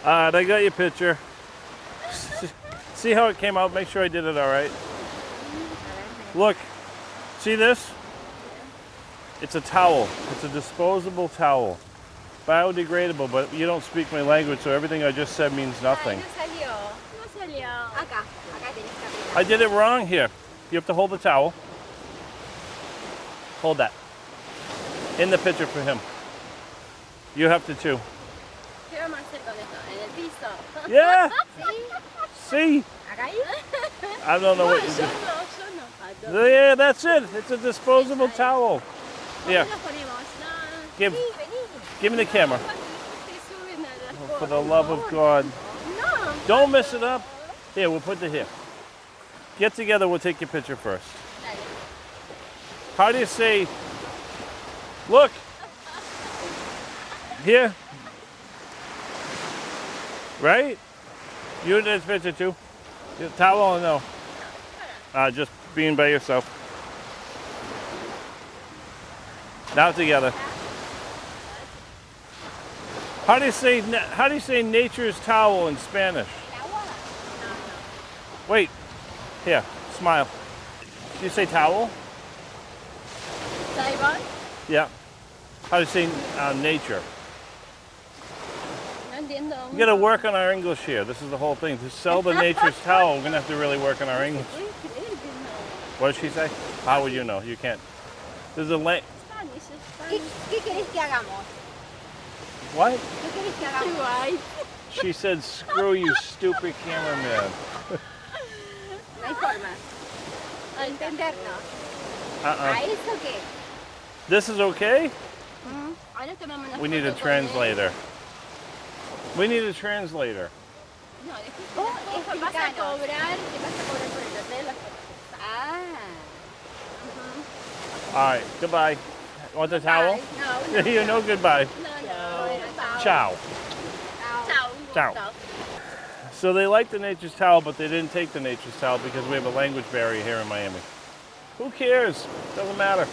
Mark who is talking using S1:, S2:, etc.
S1: All right, I got your picture. See how it came out? Make sure I did it all right. Look, see this? It's a towel. It's a disposable towel. Biodegradable, but you don't speak my language, so everything I just said means nothing.
S2: No salió. No salió. Acá. Acá tienes que apretar.
S1: I did it wrong here. You have to hold the towel. Hold that. In the picture for him. You have to too.
S2: ¿Qué vamos a hacer con esto? En el piso.
S1: Yeah.
S2: ¿Sí?
S1: See?
S2: ¿Acá ahí?
S1: I don't know what you
S2: Yo
S1: do.
S2: no. I don't.
S1: Yeah, that's it. It's a disposable towel. Yeah.
S2: ¿Cómo lo ponemos? No.
S1: Give,
S2: Sí, vení.
S1: give me the camera.
S2: Te suben a las
S1: For the
S2: cosas.
S1: love of God.
S2: No.
S1: Don't mess it up. Here, we'll put it here. Get together, we'll take your picture first.
S2: Dale.
S1: How do you say, look? Here. Right? You in this picture too? Your towel or no? Just being by yourself. Now together. How do you say nature's towel in Spanish? Wait. Here, smile. Do you say towel?
S2: ¿Saibon?
S1: Yeah. How do you say nature?
S2: No entiendo.
S1: We gotta work on our English here. This is the whole thing. To sell the nature's towel, we're gonna have to really work on our English.
S2: ¿Puedes creer que no?
S1: What did she say? How would you know? You can't. There's a
S2: Spanish, Spanish.
S3: ¿Qué querés que hagamos?
S1: What?
S3: ¿Qué querés que hagamos?
S2: Too white.
S1: She said, screw you, stupid cameraman.
S3: No hay forma de entendernos. ¿A eso qué?
S1: This is okay?
S2: Ahora tomamos una
S1: We need a
S2: foto con él.
S1: translator. We need a translator.
S2: No, después
S3: Vos
S2: vas a
S3: explicanos.
S2: cobrar, te vas a cobrar por el hotel, las fotos.
S3: Ah.
S1: All right, goodbye. Want the towel?
S2: No,
S1: You know goodbye.
S2: no.
S1: Ciao.
S2: Chao.
S1: Ciao. So they like the nature's towel, but they didn't take the nature's towel because we have a language barrier here in Miami. Who cares? Doesn't matter.